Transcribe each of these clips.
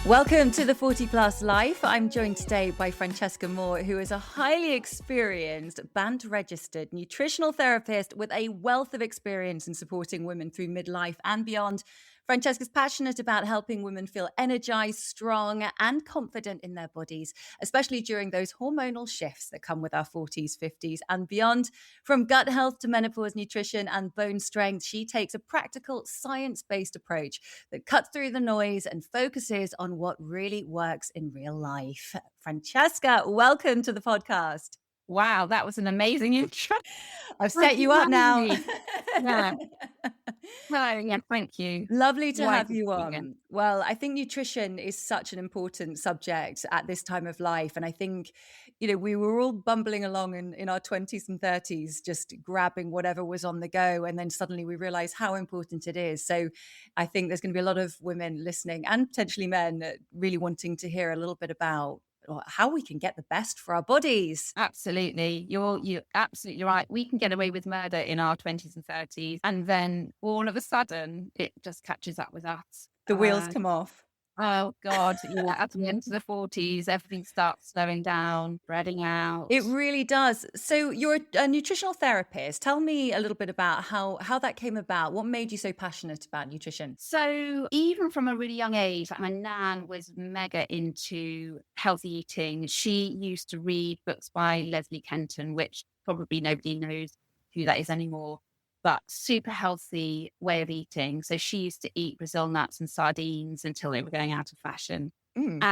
Welcome to the 40 Plus Life. I'm joined today by Francesca Moore, who is a highly experienced BANT-registered nutritional therapist with a wealth of experience in supporting women through midlife and beyond. Francesca's passionate about helping women feel energized, strong, and confident in their bodies, especially during those hormonal shifts that come with our 40s, 50s, and beyond. From gut health to menopause nutrition and bone strength, she takes a practical, science-based approach that cuts through the noise and focuses on what really works in real life. Francesca, welcome to the podcast. Wow, that was an amazing intro. I've Thank set you you for up having now. me. Yeah. Well, yeah, thank you. Lovely to have Delighted to you be here. on. Well, I think nutrition is such an important subject at this time of life. And I think, we were all bumbling along in our 20s and 30s, just grabbing whatever was on the go. And then suddenly we realize how important it is. So I think there's going to be a lot of women listening and potentially men really wanting to hear a little bit about how we can get the best for our bodies. Absolutely. You're absolutely right. We can get away with murder in our 20s and 30s, and then all of a sudden it just catches up with us. The wheels come off. Oh God, yeah, as we enter the 40s, everything starts slowing down, spreading out. It really does. So you're a nutritional therapist. Tell me a little bit about how that came about. What made you so passionate about nutrition? So even from a really young age, like my nan was mega into healthy eating. She used to read books by Leslie Kenton, which probably nobody knows who that is anymore, but super healthy way of eating. So she used to eat Brazil nuts and sardines until they were going out of fashion. Mm.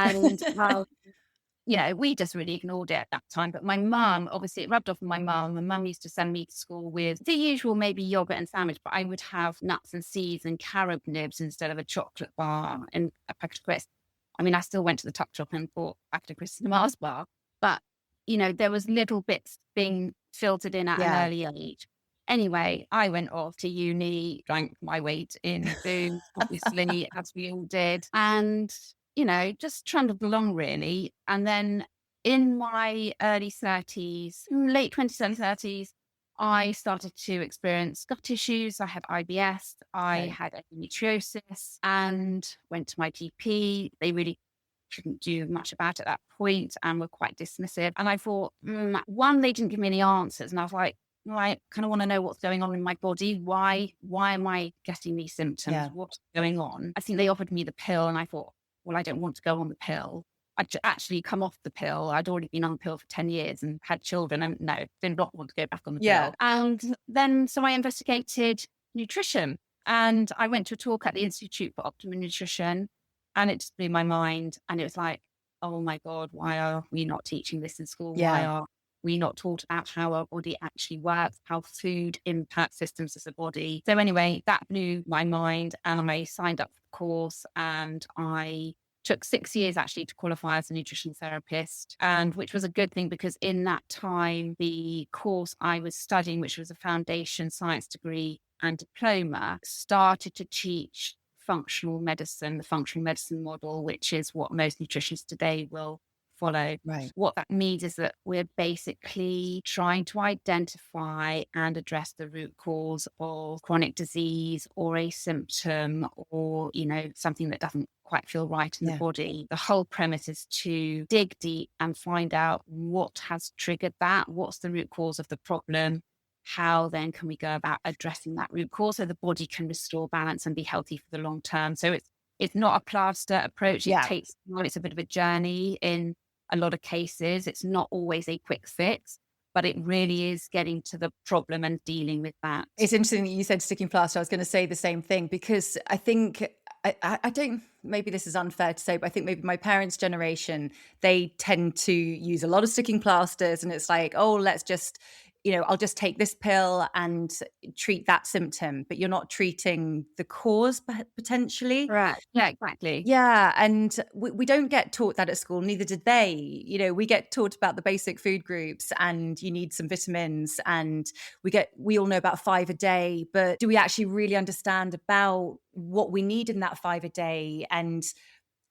And we just really ignored it at that time. But my mum, obviously, it rubbed off on my mum. My mum used to send me to school with the usual, maybe yogurt and sandwich, but I would have nuts and seeds and carob nibs instead of a chocolate bar and a packet of crisps. I mean, I still went to the tuck shop and bought a packet of crisps and a Mars bar, but there was little bits being filtered in at an Yeah. early age. Anyway, I went off to uni, drank my weight in booze, obviously, as we all did. And just trundled along really. And then in my early 30s, late 20s, early 30s, I started to experience gut issues. I had IBS, I Okay. had endometriosis, and went to my GP. They really couldn't do much about it at that point and were quite dismissive. And I thought, one, they didn't give me any answers. And I was like, well, I kind of want to know what's going on in my body. Why am I getting these symptoms? Yeah. What's going on? I think they offered me the pill and I thought, well, I don't want to go on the pill. I'd actually come off the pill. I'd already been on the pill for 10 years and had children. And no, did not want to go back on the Yeah. pill. And then, so I investigated nutrition and I went to a talk at the Institute for Optimum Nutrition and it just blew my mind. And it was like, oh my God, why are we not teaching this in school? Why Yeah. are we not taught about how our body actually works, how food impacts systems of the body? So anyway, that blew my mind and I signed up for the course and I took 6 years actually to qualify as a nutrition therapist, and which was a good thing because in that time, the course I was studying, which was a foundation science degree and diploma, started to teach functional medicine, the functional medicine model, which is what most nutritionists today will follow. Right. What that means is that we're basically trying to identify and address the root cause of chronic disease or a symptom or, something that doesn't quite feel right in the Yeah. body. The whole premise is to dig deep and find out what has triggered that, what's the root cause of the problem. How then can we go about addressing that root cause so the body can restore balance and be healthy for the long term? So it's not a plaster approach. It Yeah. takes time. It's a bit of a journey in a lot of cases. It's not always a quick fix, but it really is getting to the problem and dealing with that. It's interesting that you said sticking plaster. I was going to say the same thing because I think I don't, maybe this is unfair to say, but I think maybe my parents' generation, they tend to use a lot of sticking plasters and it's like, oh, let's just, I'll just take this pill and treat that symptom, but you're not treating the cause potentially. Right. Yeah, exactly. Yeah, and we don't get taught that at school, neither did they. We get taught about the basic food groups and you need some vitamins and we all know about 5 a day, but do we actually really understand about what we need in that 5 a day and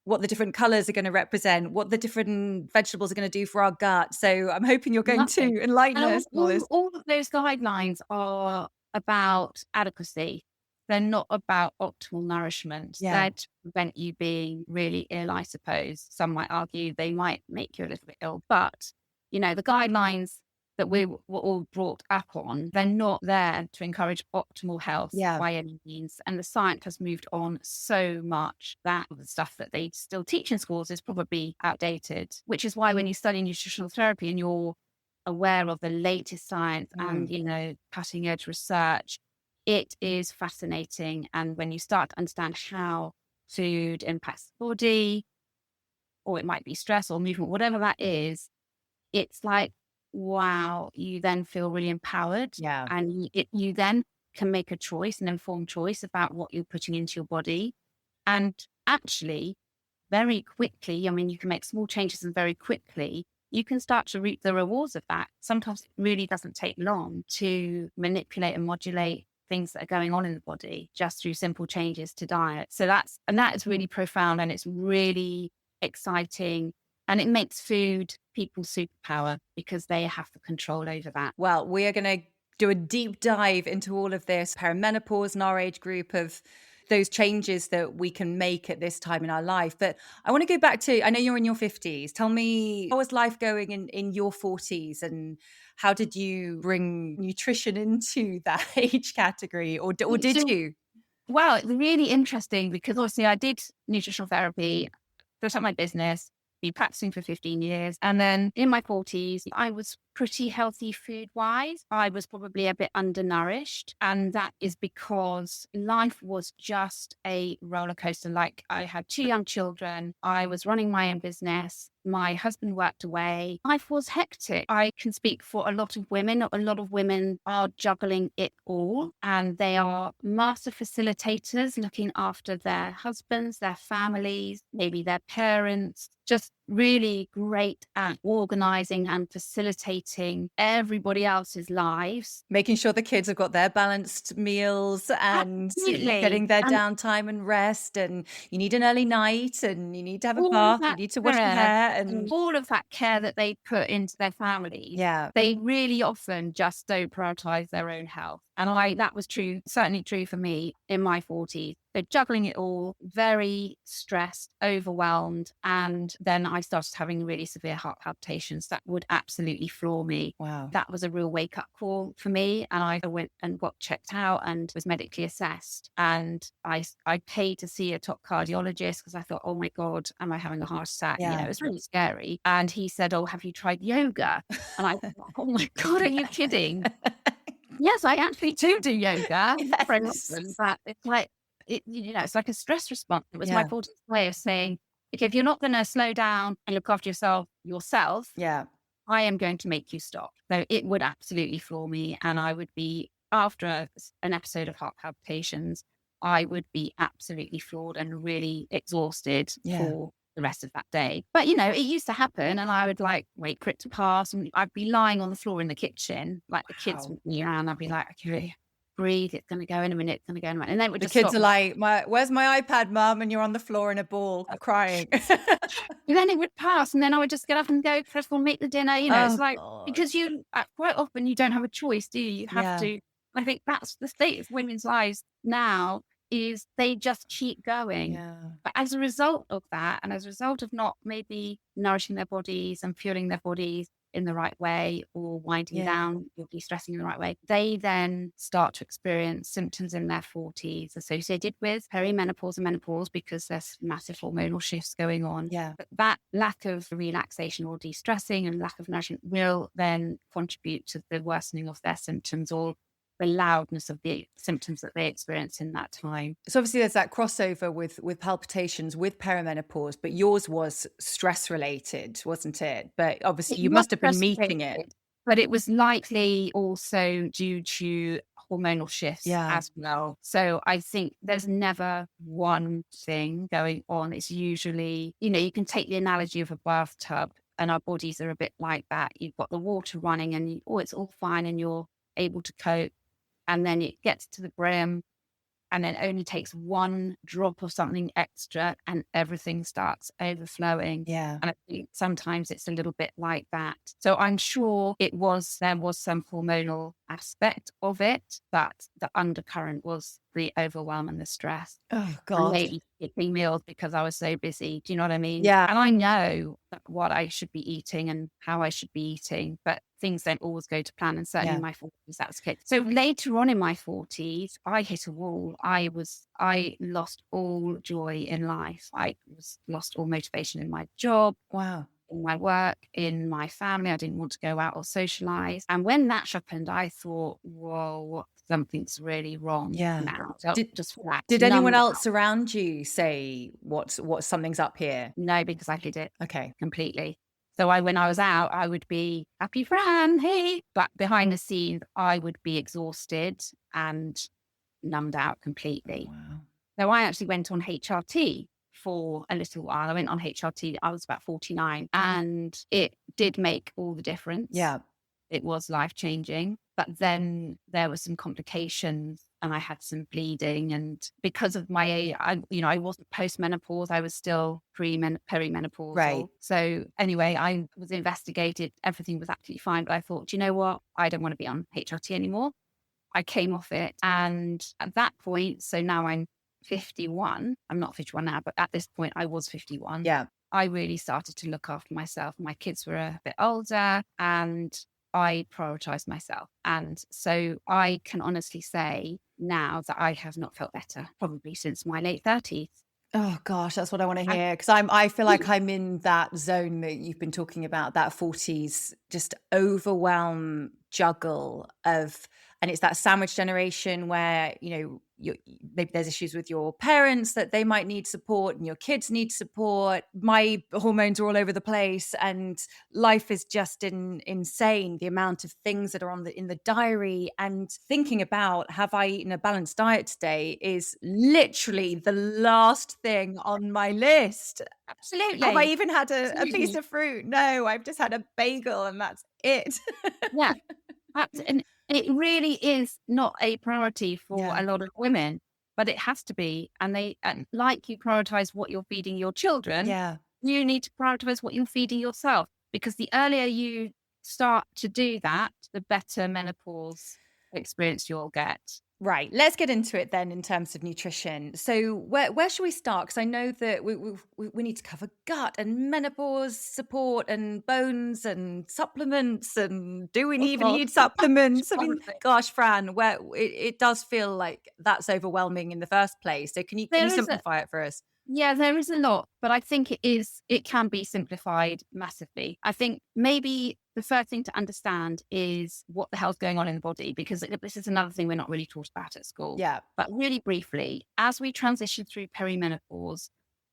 what the different colors are going to represent, what the different vegetables are going to do for our gut? So I'm hoping you're going Nothing. to enlighten And us on this. all of those guidelines are about adequacy. they're not about optimal nourishment. Yeah. They're to prevent you being really ill, I suppose. Some might argue they might make you a little bit ill, but the guidelines that we were all brought up on, they're not there to encourage optimal health Yeah. by any means. And the science has moved on so much that the stuff that they still teach in schools is probably outdated, which is why when you study nutritional therapy and you're aware of the latest science and, cutting edge research, it is fascinating. And when you start to understand how food impacts the body, or it might be stress or movement, whatever that is, it's like, wow, you then feel really empowered. Yeah. And you then can make a choice, an informed choice about what you're putting into your body. And actually, very quickly, I mean, you can make small changes and very quickly, you can start to reap the rewards of that. Sometimes it really doesn't take long to manipulate and modulate things that are going on in the body just through simple changes to diet. So that is really profound, and it's really exciting. And it makes food people's superpower because they have the control over that. Well, we are going to do a deep dive into all of this, perimenopause and our age group, of those changes that we can make at this time in our life. But I want to go back to, I know you're in your 50s. Tell me, how was life going in your 40s, and how did you bring nutrition into that age category, or did you? Well, it's really interesting because obviously I did nutritional therapy, built up my business, been practicing for 15 years. And then in my 40s, I was pretty healthy food wise. I was probably a bit undernourished. And that is because life was just a roller coaster. Like, I had 2 young children. I was running my own business. My husband worked away. Life was hectic. I can speak for a lot of women. A lot of women are juggling it all, and they are master facilitators, looking after their husbands, their families, maybe their parents, just really great at organizing and facilitating everybody else's lives. Making sure the kids have got their balanced meals and Absolutely. getting their And downtime and rest. And you need an early night, and you need to have a all of bath, you that need to wash your care hair. and And all of that care that they put into their families, yeah, they really often just don't prioritize their own health. And that was true, certainly true for me in my 40s. So juggling it all, very stressed, overwhelmed. And then I started having really severe heart palpitations that would absolutely floor me. wow. That was a real wake up call for me. And I went and got checked out and was medically assessed. And I paid to see a top cardiologist because I thought, oh my God, am I having a heart attack? Yeah. It was really scary. And he said, oh, have you tried yoga? And I thought, oh my God, are you kidding? Yes, I actually do yoga. Very often, but it's like, it's like a stress response. It was my Yeah. 40th way of saying, okay, if you're not going to slow down and look after yourself, Yeah. I am going to make you stop. So it would absolutely floor me. And I would be, after an episode of heart palpitations, I would be absolutely floored and really exhausted Yeah. for the rest of that day. But, it used to happen, and I would wait for it to pass, and I'd be lying on the floor in the kitchen, like the kids Wow. with me around. I'd be like, okay, breathe, it's going to go in a minute, it's going to go in a minute. And then it would The just kids stop. are like, where's my iPad, Mum? And you're on the floor in a ball crying. And then it would pass, and then I would just get up and go, first of all, make the dinner. It's like, God. because you quite often you don't have a choice, do you? You have to. I think that's the state of women's lives now, is they just keep going. Yeah. But as a result of that, and as a result of not maybe nourishing their bodies and fueling their bodies in the right way, or winding down or de-stressing in the right way, they then start to experience symptoms in their 40s associated with perimenopause and menopause, because there's massive hormonal shifts going on. Yeah. But that lack of relaxation or de-stressing and lack of nourishment will then contribute to the worsening of their symptoms, or the loudness of the symptoms that they experience in that time. So obviously there's that crossover with palpitations, with perimenopause, but yours was stress related, wasn't it? But obviously you must have been meeting it. But it was likely also due to hormonal shifts as well. So I think there's never one thing going on. It's usually, you can take the analogy of a bathtub, and our bodies are a bit like that. You've got the water running, and it's all fine, and you're able to cope. And then it gets to the brim, and then only takes one drop of something extra, and everything starts overflowing. Yeah. And I think sometimes it's a little bit like that. So I'm sure there was some hormonal aspect of it, but the undercurrent was the overwhelm and the stress. Oh, And gosh. maybe skipping meals because I was so busy. Do you know what I mean? Yeah. And I know what I should be eating and how I should be eating, but things don't always go to plan. And certainly Yeah. in my 40s, that was the case. So later on in my 40s, I hit a wall. I lost all joy in life. I lost all motivation in my job, Wow. in my work, in my family. I didn't want to go out or socialize. And when that happened, I thought, whoa, something's really wrong Yeah. now. So just flat, Did anyone numbed out. else around you say what something's up here? No, because I hid it Okay. completely. So when I was out, I would be happy Fran, hey. But behind the scenes, I would be exhausted and numbed out completely. Wow. So I actually went on HRT for a little while. I went on HRT, I was about 49, and it did make all the difference. Yeah. It was life-changing. But then there were some complications and I had some bleeding. And because of my age, I wasn't post-menopause. I was still perimenopausal. Right. So anyway, I was investigated. Everything was absolutely fine. But I thought, do you know what? I don't want to be on HRT anymore. I came off it. And at that point, so now I'm 51. I'm not 51 now, but at this point I was 51. Yeah. I really started to look after myself. My kids were a bit older and I prioritized myself. And so I can honestly say now that I have not felt better, probably since my late 30s. Oh gosh, that's what I want to hear, because I feel like I'm in that zone that you've been talking about, that 40s just overwhelm juggle of, and it's that sandwich generation where, maybe there's issues with your parents that they might need support and your kids need support. My hormones are all over the place and life is just insane. The amount of things that are in the diary, and thinking about, have I eaten a balanced diet today is literally the last thing on my list. Absolutely. Have I even had a Absolutely. piece of fruit? No, I've just had a bagel and that's it. Yeah. And it really is not a priority for Yeah. a lot of women, but it has to be. And like you prioritize what you're feeding your children, Yeah. you need to prioritize what you're feeding yourself, because the earlier you start to do that, the better menopause experience you'll get. Right. Let's get into it then in terms of nutrition. So where should we start? Because I know that we need to cover gut and menopause support and bones and supplements. And do we even God. need supplements? I mean, gosh, Fran, it does feel like that's overwhelming in the first place. So can you simplify it for us? Yeah, there is a lot, but I think it can be simplified massively. I think maybe the first thing to understand is what the hell's going on in the body, because this is another thing we're not really taught about at school. Yeah. But really briefly, as we transition through perimenopause,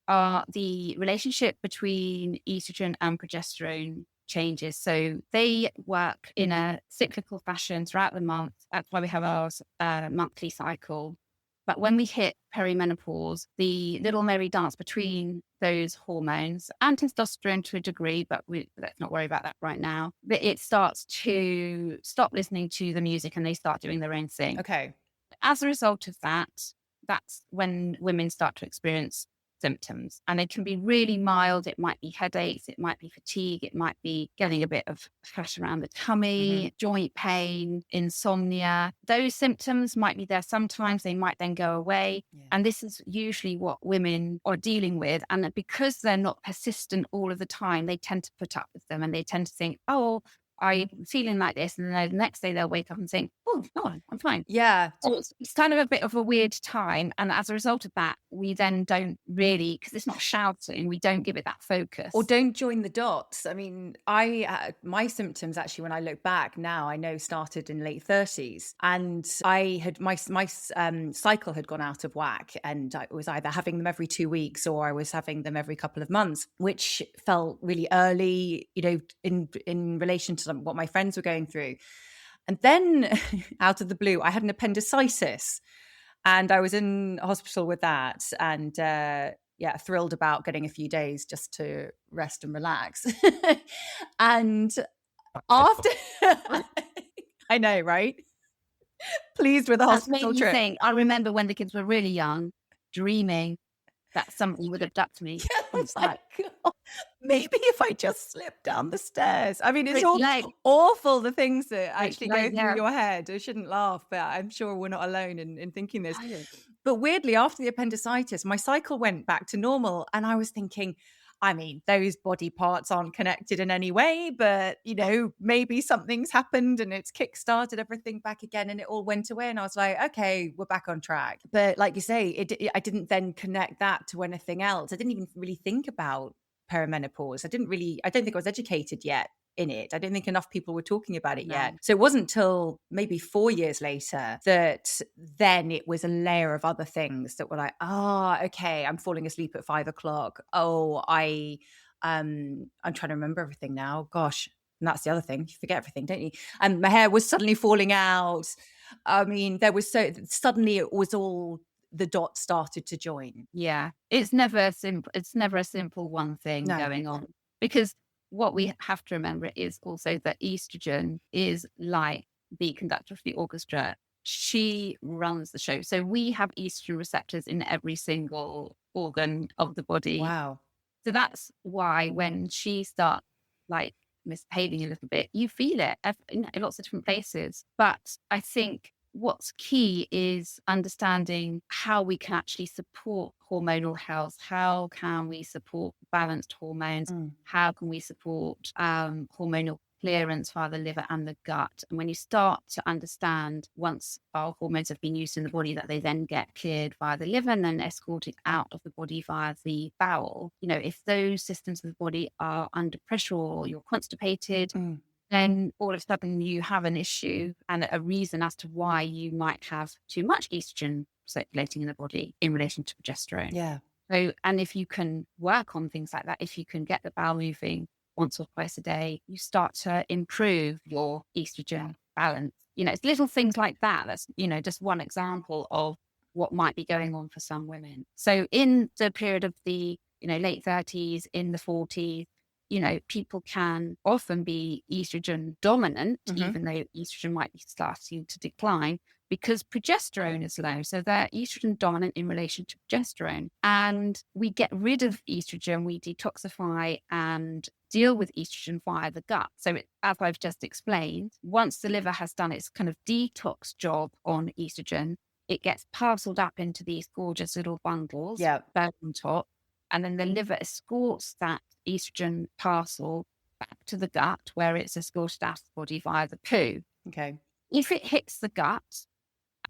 the relationship between estrogen and progesterone changes. So they work in a cyclical fashion throughout the month. That's why we have our monthly cycle. But when we hit perimenopause, the little merry dance between those hormones and testosterone to a degree, but let's not worry about that right now. But it starts to stop listening to the music and they start doing their own thing. Okay. As a result of that, that's when women start to experience symptoms, and it can be really mild. It might be headaches, it might be fatigue, it might be getting a bit of fat around the tummy, joint pain, insomnia. Those symptoms might be there sometimes, they might then go away. Yeah. And this is usually what women are dealing with. And because they're not persistent all of the time, they tend to put up with them and they tend to think, oh, I'm feeling like this. And then the next day they'll wake up and think, oh, no, I'm fine. Yeah. So it's kind of a bit of a weird time. And as a result of that, we then don't really, because it's not shouting, we don't give it that focus. Or don't join the dots. I mean, my symptoms actually, when I look back now, I know started in late 30s. And I had, my cycle had gone out of whack. And I was either having them every 2 weeks or I was having them every couple of months, which felt really early, in relation to what my friends were going through. And then out of the blue, I had an appendicitis and I was in hospital with that. And thrilled about getting a few days just to rest and relax. And after, I know, right? Pleased with the hospital trip. I remember when the kids were really young, dreaming that somebody would abduct me Yeah, from the oh my side. God. Maybe if I just slip down the stairs. I mean, it's Break all your leg, awful, the things that break actually your leg, go through yeah. your head. I shouldn't laugh, but I'm sure we're not alone in thinking this. No. But weirdly, after the appendicitis, my cycle went back to normal. And I was thinking, I mean, those body parts aren't connected in any way, but maybe something's happened and it's kickstarted everything back again and it all went away. And I was like, okay, we're back on track. But like you say, I didn't then connect that to anything else. I didn't even really think about perimenopause. I don't think I was educated yet in it. I don't think enough people were talking about it yet. No. So it wasn't until maybe 4 years later that then it was a layer of other things that were like, okay, I'm falling asleep at 5 o'clock. I'm trying to remember everything now. Gosh. And that's the other thing. You forget everything, don't you? And my hair was suddenly falling out. I mean, suddenly it was all the dots started to join. Yeah. It's never simple. It's never a simple one thing No. going on, because what we have to remember is also that estrogen is like the conductor of the orchestra. She runs the show. So we have estrogen receptors in every single organ of the body. Wow. So that's why when she starts like misbehaving a little bit, you feel it in lots of different places. But I think what's key is understanding how we can actually support hormonal health. How can we support balanced hormones? Mm. How can we support hormonal clearance via the liver and the gut? And when you start to understand, once our hormones have been used in the body, that they then get cleared via the liver and then escorted out of the body via the bowel, if those systems of the body are under pressure or you're constipated, Mm. then all of a sudden you have an issue and a reason as to why you might have too much estrogen circulating in the body in relation to progesterone. Yeah. So, and if you can work on things like that, if you can get the bowel moving once or twice a day, you start to improve your estrogen balance. It's little things like that. That's, just one example of what might be going on for some women. So in the period of the, late 30s, in the 40s, people can often be estrogen dominant, even though estrogen might be starting to decline, because progesterone is low. So they're estrogen dominant in relation to progesterone. And we get rid of estrogen, we detoxify and deal with estrogen via the gut. So as I've just explained, once the liver has done its kind of detox job on estrogen, it gets parceled up into these gorgeous little bundles, bone on top. And then the liver escorts that estrogen parcel back to the gut, where it's escorted out of the body via the poo. Okay. If it hits the gut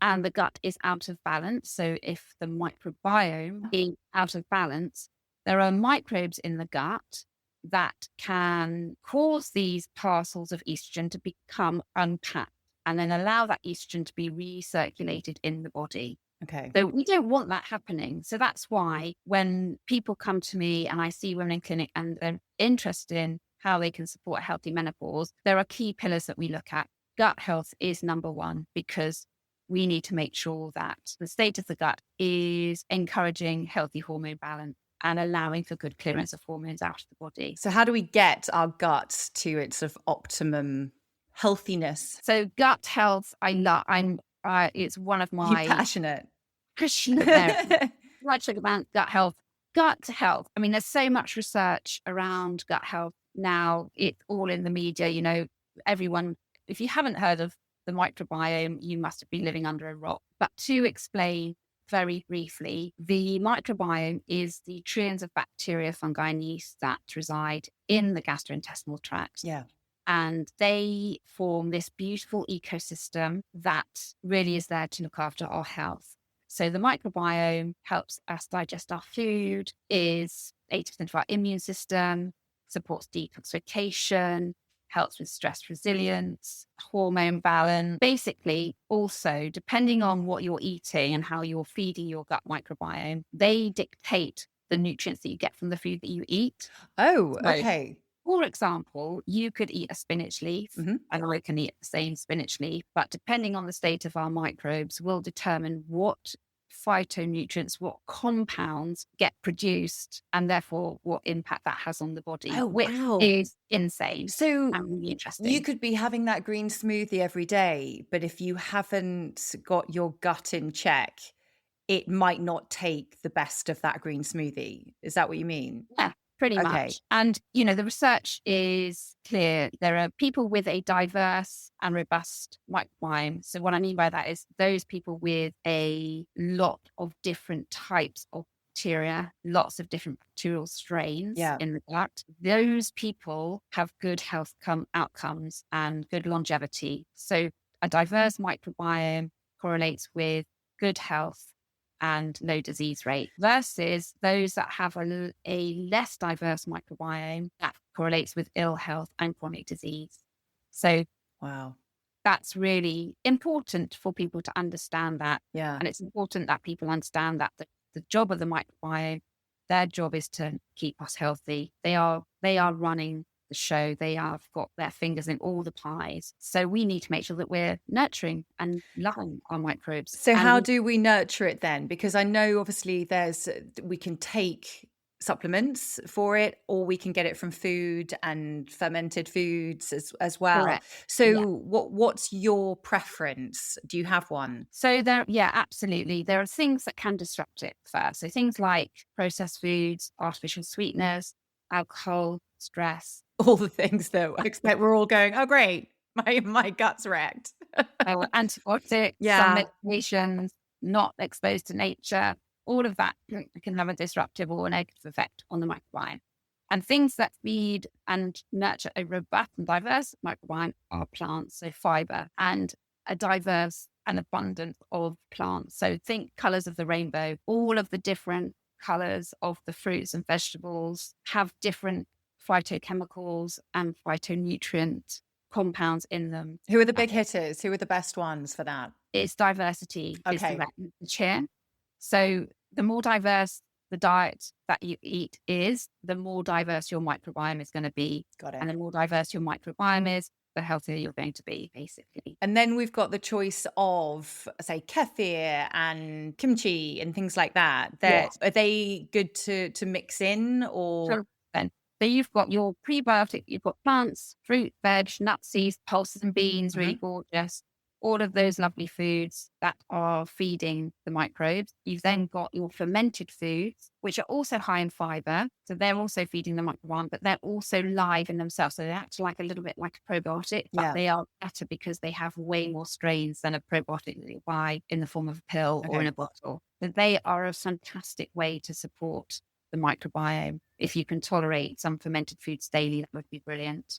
and the gut is out of balance, so if the microbiome is out of balance, there are microbes in the gut that can cause these parcels of estrogen to become unpacked and then allow that estrogen to be recirculated in the body. Okay. So we don't want that happening. So that's why when people come to me and I see women in clinic and they're interested in how they can support a healthy menopause, there are key pillars that we look at. Gut health is number one, because we need to make sure that the state of the gut is encouraging healthy hormone balance and allowing for good clearance of hormones out of the body. So how do we get our gut to its sort of optimum healthiness? So gut health, it's one of You're my passionate. passionate areas. Right, about gut health. Gut health. I mean, there's so much research around gut health now. It's all in the media. Everyone, if you haven't heard of the microbiome, you must have been living under a rock. But to explain very briefly, the microbiome is the trillions of bacteria, fungi, and yeast that reside in the gastrointestinal tract. Yeah. And they form this beautiful ecosystem that really is there to look after our health. So the microbiome helps us digest our food, is 80% of our immune system, supports detoxification, helps with stress resilience, hormone balance. Basically, also, depending on what you're eating and how you're feeding your gut microbiome, they dictate the nutrients that you get from the food that you eat. Oh, okay. For example, you could eat a spinach leaf, and I can eat the same spinach leaf, but depending on the state of our microbes will determine what phytonutrients, what compounds get produced, and therefore what impact that has on the body, which is insane. So and really interesting. you could be having that green smoothie every day, but if you haven't got your gut in check, it might not take the best of that green smoothie. Is that what you mean? Yeah, pretty Okay. much. And, the research is clear. There are people with a diverse and robust microbiome. So what I mean by that is those people with a lot of different types of bacteria, lots of different bacterial strains Yeah. in the gut. Those people have good health outcomes and good longevity. So a diverse microbiome correlates with good health and low disease rate versus those that have a less diverse microbiome that correlates with ill health and chronic disease. So Wow. that's really important for people to understand that. Yeah. And it's important that people understand that the job of the microbiome, their job is to keep us healthy. They are running the show. They have got their fingers in all the pies. So we need to make sure that we're nurturing and loving our microbes. So And how do we nurture it then? Because I know obviously we can take supplements for it, or we can get it from food and fermented foods as well. correct. Yeah. So what's your preference? Do you have one? So absolutely. There are things that can disrupt it first. So things like processed foods, artificial sweeteners, alcohol, stress, All the things that I expect we're all going, oh great, my gut's wrecked. antibiotics, some Yeah. medications, not exposed to nature, all of that can have a disruptive or a negative effect on the microbiome. And things that feed and nurture a robust and diverse microbiome are plants, so fiber, and a diverse and abundance of plants. So think colors of the rainbow. All of the different colors of the fruits and vegetables have different phytochemicals and phytonutrient compounds in them. Who are the big hitters? Who are the best ones for that? It's diversity is Okay. the chair. So the more diverse the diet that you eat is, the more diverse your microbiome is going to be. Got it. And the more diverse your microbiome is, the healthier you're going to be, basically. And then we've got the choice of, say, kefir and kimchi and things like that. Yes. Are they good to mix in, or? So you've got your prebiotic, you've got plants, fruit, veg, nuts, seeds, pulses and beans, really gorgeous. All of those lovely foods that are feeding the microbes. You've then got your fermented foods, which are also high in fiber. So they're also feeding the microbiome, but they're also live in themselves. So they act like a little bit like a probiotic, but they are better because they have way more strains than a probiotic that you buy in the form of a pill or in a bottle. So they are a fantastic way to support the microbiome. If you can tolerate some fermented foods daily, that would be brilliant.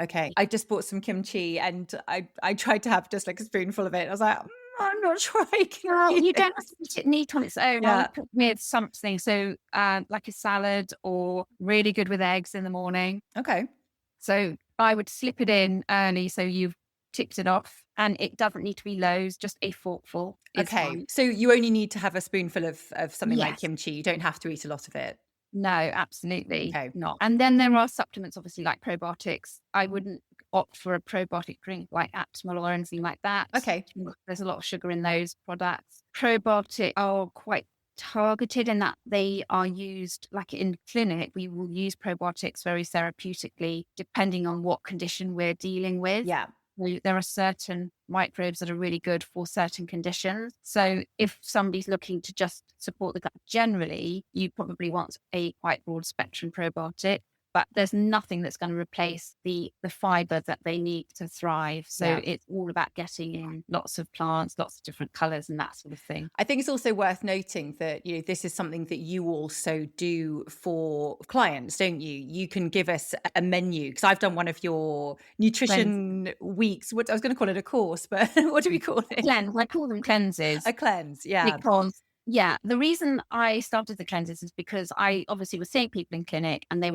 Okay. I just bought some kimchi and I tried to have just like a spoonful of it. I was like, I'm not sure I can. Well, you don't have to eat it neat on its own. Yeah. I would put with something. So like a salad, or really good with eggs in the morning. Okay. So I would slip it in early so you've ticked it off, and it doesn't need to be loads, just a forkful. Okay. Fine. So you only need to have a spoonful of something like Yes. kimchi. You don't have to eat a lot of it. No, absolutely Okay. not. And then there are supplements, obviously, like probiotics. I wouldn't opt for a probiotic drink like Aptamil or anything like that. Okay. There's a lot of sugar in those products. Probiotics are quite targeted in that they are used, like in clinic, we will use probiotics very therapeutically, depending on what condition we're dealing with. Yeah. There are certain microbes that are really good for certain conditions. So if somebody's looking to just support the gut generally, you probably want a quite broad spectrum probiotic. But there's nothing that's going to replace the fiber that they need to thrive. So it's all about getting in lots of plants, lots of different colors and that sort of thing. I think it's also worth noting that, this is something that you also do for clients, don't you? You can give us a menu, because I've done one of your nutrition weeks. I was going to call it a course, but what do we call it? I call them cleanses. A cleanse, yeah. Because the reason I started the cleanses is because I obviously was seeing people in clinic, and I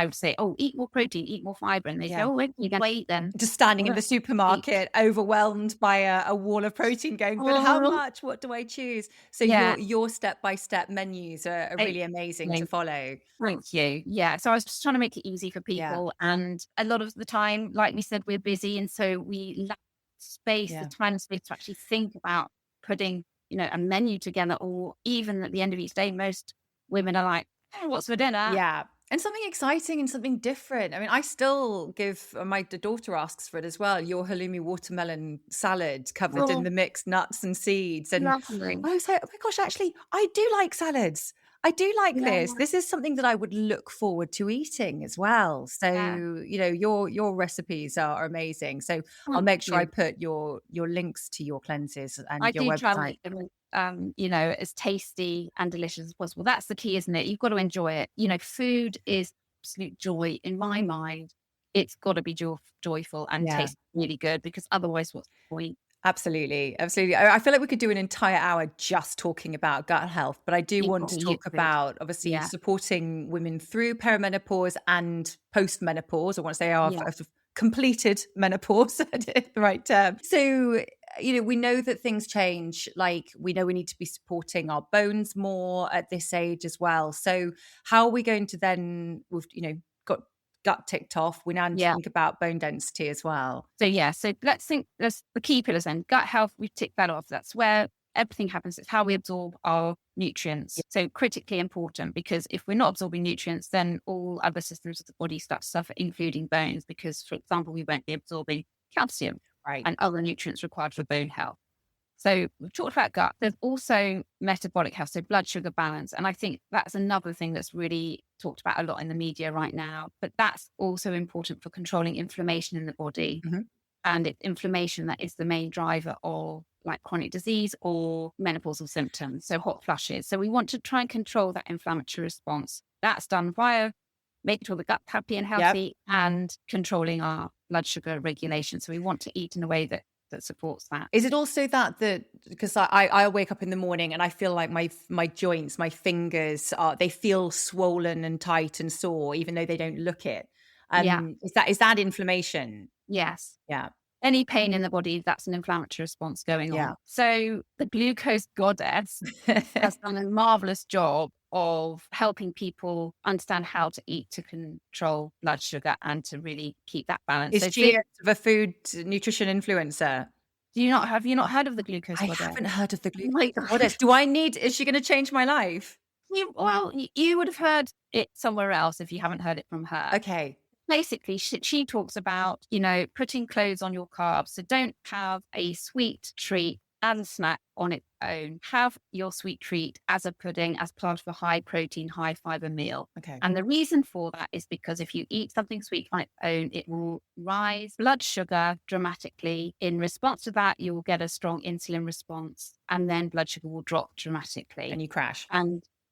would say, oh, eat more protein, eat more fiber. And they say, oh, you're going to eat then. Just standing in the supermarket, overwhelmed by a wall of protein going, but how much? What do I choose? So your step-by-step menus are really amazing to follow. Thank you. Yeah. So I was just trying to make it easy for people. And a lot of the time, like we said, we're busy. And so we lack space, the time and space to actually think about putting a menu together, or even at the end of each day, most women are like, what's for dinner? Yeah. And something exciting and something different. I mean, I still give my daughter asks for it as well. Your halloumi watermelon salad covered in Oh, the mixed nuts and seeds. And lovely. I was like, oh my gosh, actually, I do like salads. I do like Yeah, this. This is something that I would look forward to eating as well. So, yeah. your recipes are amazing. So I'll Thank make sure I you. put your links to your cleanses and I your do try and website. make them, as tasty and delicious as possible. That's the key, isn't it? You've got to enjoy it. Food is absolute joy in my mind. It's got to be joyful and Yeah. taste really good because otherwise, what's the point? Absolutely, absolutely. I feel like we could do an entire hour just talking about gut health, but I do You want to probably talk could. about obviously Yeah, supporting women through perimenopause and postmenopause, or once they are yeah, have completed menopause, the right term. So, we know that things change. Like we know we need to be supporting our bones more at this age as well. So, how are we going to then? Got gut ticked off. We now need to yeah. think about bone density as well. So yeah, so let's think there's the key pillars then. Gut health, we've ticked that off. That's where everything happens. It's how we absorb our nutrients. So critically important because if we're not absorbing nutrients, then all other systems of the body start to suffer, including bones, because for example, we won't be absorbing calcium Right. and other nutrients required for bone health. So we've talked about gut. There's also metabolic health, so blood sugar balance. And I think that's another thing that's really talked about a lot in the media right now. But that's also important for controlling inflammation in the body. Mhm. And it's inflammation that is the main driver of like chronic disease or menopausal symptoms, so hot flushes. So we want to try and control that inflammatory response. That's done via making sure the gut's happy and Yep. healthy and controlling our blood sugar regulation. So we want to eat in a way that supports that. Is it also that because I wake up in the morning and I feel like my joints, my fingers they feel swollen and tight and sore, even though they don't look it. Yeah. Is that inflammation? Yes. Yeah. Any pain in the body, that's an inflammatory response going Yeah. on. So the glucose goddess has done a marvelous job of helping people understand how to eat to control blood sugar and to really keep that balance. Is So she a food nutrition influencer? have you not heard of the glucose I goddess? haven't heard of the Oh my glucose God. goddess. Is she gonna change my life? You would have heard it somewhere else if you haven't heard it from her. Okay. Basically, she talks about, putting clothes on your carbs. So don't have a sweet treat as a snack on its own. Have your sweet treat as a pudding, as part of a high protein, high fiber meal. Okay. And the reason for that is because if you eat something sweet on its own, it will rise blood sugar dramatically. In response to that, you will get a strong insulin response, and then blood sugar will drop dramatically. And you crash.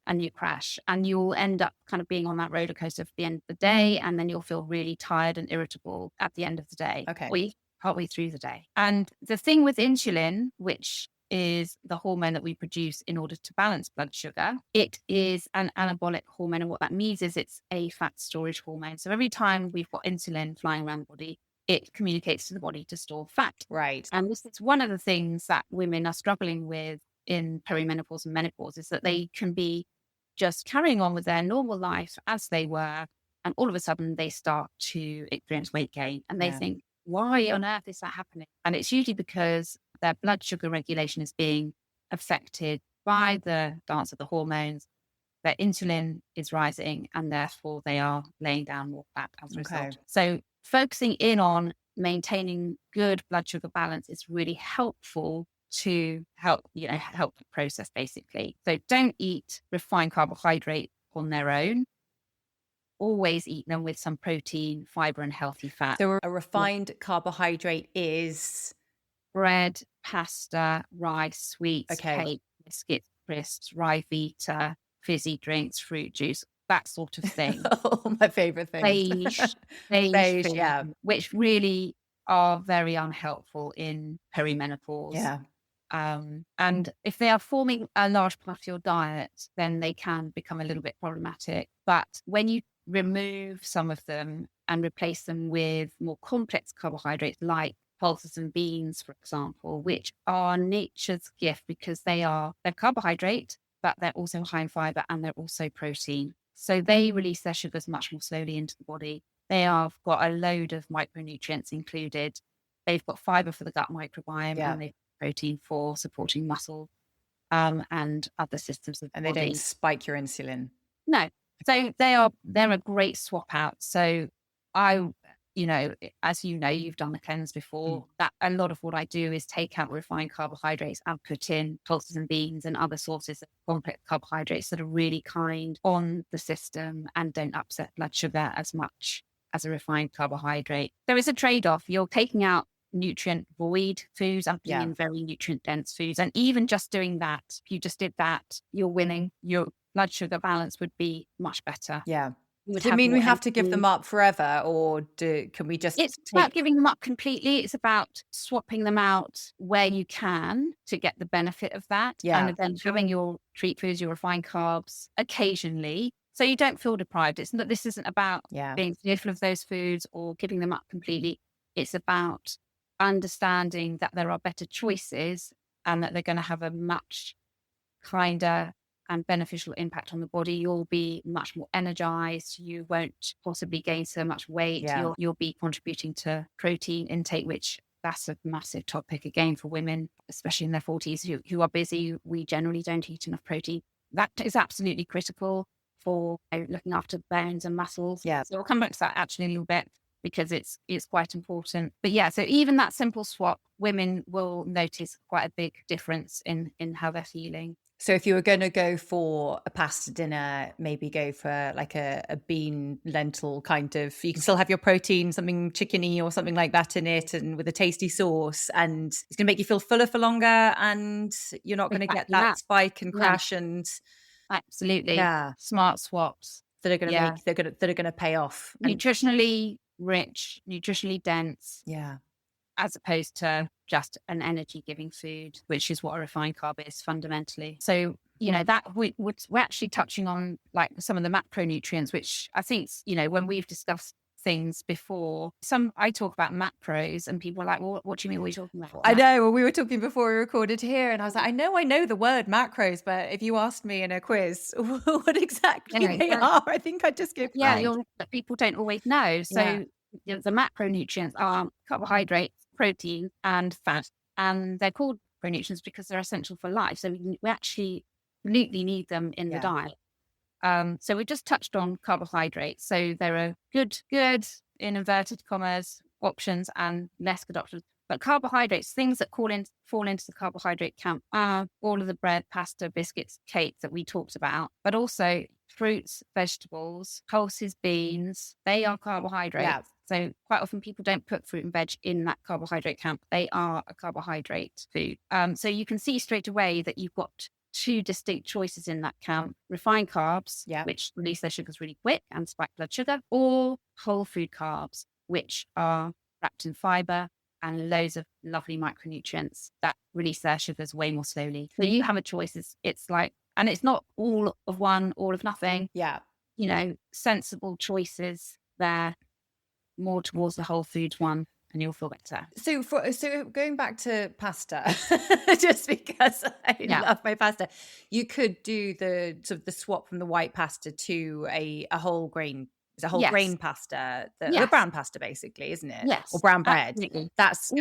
And you crash and you'll end up kind of being on that roller coaster for the end of the day. And then you'll feel really tired and irritable at the end of the day. Okay. Or partway through the day. And the thing with insulin, which is the hormone that we produce in order to balance blood sugar, it is an anabolic hormone. And what that means is it's a fat storage hormone. So every time we've got insulin flying around the body, it communicates to the body to store fat. Right. And this is one of the things that women are struggling with in perimenopause and menopause, is that they can be just carrying on with their normal life as they were. And all of a sudden they start to experience weight gain and they Yeah. think, why on earth is that happening? And it's usually because their blood sugar regulation is being affected by the dance of the hormones. Their insulin is rising and therefore they are laying down more fat as a Okay. result. So focusing in on maintaining good blood sugar balance is really helpful to help the process basically. So don't eat refined carbohydrate on their own. Always eat them with some protein, fiber, and healthy fat. So a refined carbohydrate is Bread, pasta, rice, sweets, okay. cake, biscuits, crisps, rye vita, fizzy drinks, fruit juice, that sort of thing. All my favorite things. Beige food, Yeah. which really are very unhelpful in perimenopause. Yeah. And if they are forming a large part of your diet, then they can become a little bit problematic. But when you remove some of them and replace them with more complex carbohydrates like pulses and beans, for example, which are nature's gift because they're carbohydrate, but they're also high in fiber and they're also protein. So they release their sugars much more slowly into the body. They have got a load of micronutrients included. They've got fiber for the gut microbiome and they've got protein for supporting muscle and other systems of the And body. they don't spike your insulin. No. So they're a great swap out. So I, as you know, you've done the cleanse before. That a lot of what I do is take out refined carbohydrates and put in pulses and beans and other sources of complex carbohydrates that are really kind on the system and don't upset blood sugar as much as a refined carbohydrate. There is a trade-off. You're taking out nutrient void foods and putting in very nutrient dense foods. And even just doing that, if you just did that, you're winning. Your blood sugar balance would be much better. Yeah. Does it mean we have to give them up forever, or can we just It's about giving them up completely. It's about swapping them out where you can to get the benefit of that. Yeah. And then having your treat foods, your refined carbs occasionally, so you don't feel deprived. This isn't about being fearful of those foods or giving them up completely. It's about understanding that there are better choices and that they're going to have a much kinder and beneficial impact on the body. You'll be much more energized. You won't possibly gain so much weight. You'll be contributing to protein intake, which that's a massive topic again for women, especially in their 40s who are busy. We generally don't eat enough protein. That is absolutely critical for looking after bones and muscles. Yeah. So we'll come back to that actually a little bit because it's quite important. But yeah, so even that simple swap, women will notice quite a big difference in how they're feeling. So if you were going to go for a pasta dinner, maybe go for like a bean lentil kind of, you can still have your protein, something chickeny or something like that in it, and with a tasty sauce, and it's going to make you feel fuller for longer, and you're not going to get that spike and crash. And absolutely, smart swaps that are going to make that are going to pay off. Nutritionally rich, nutritionally dense. Yeah. As opposed to just an energy giving food, which is what a refined carb is fundamentally. So, that we're actually touching on like some of the macronutrients, which I think, when we've discussed things before, I talk about macros and people are like, well, what do you mean? What are you talking about? I know. Well, we were talking before we recorded here and I was like, I know the word macros, but if you asked me in a quiz what exactly they are, I think I'd just go blank. People don't always know. So the macronutrients are carbohydrates, protein and fat, and they're called macronutrients because they're essential for life. So we actually absolutely need them in the diet. So we just touched on carbohydrates. So there are good in inverted commas options and less good options. But carbohydrates, things that fall into the carbohydrate camp are all of the bread, pasta, biscuits, cakes that we talked about, but also fruits, vegetables, pulses, beans. They are carbohydrates. Yeah. So quite often people don't put fruit and veg in that carbohydrate camp. They are a carbohydrate food. So you can see straight away that you've got two distinct choices in that camp: refined carbs, which release their sugars really quick and spike blood sugar, or whole food carbs, which are wrapped in fiber and loads of lovely micronutrients that release their sugars way more slowly. So you have a choice. It's like, and it's not all of one, all of nothing. Yeah. Sensible choices there, more towards the whole foods one, and you'll feel better. So going back to pasta, just because I love my pasta, you could do the sort of the swap from the white pasta to a whole grain. It's a whole grain pasta, the brown pasta, basically, isn't it? Yes, or brown bread. Absolutely. That's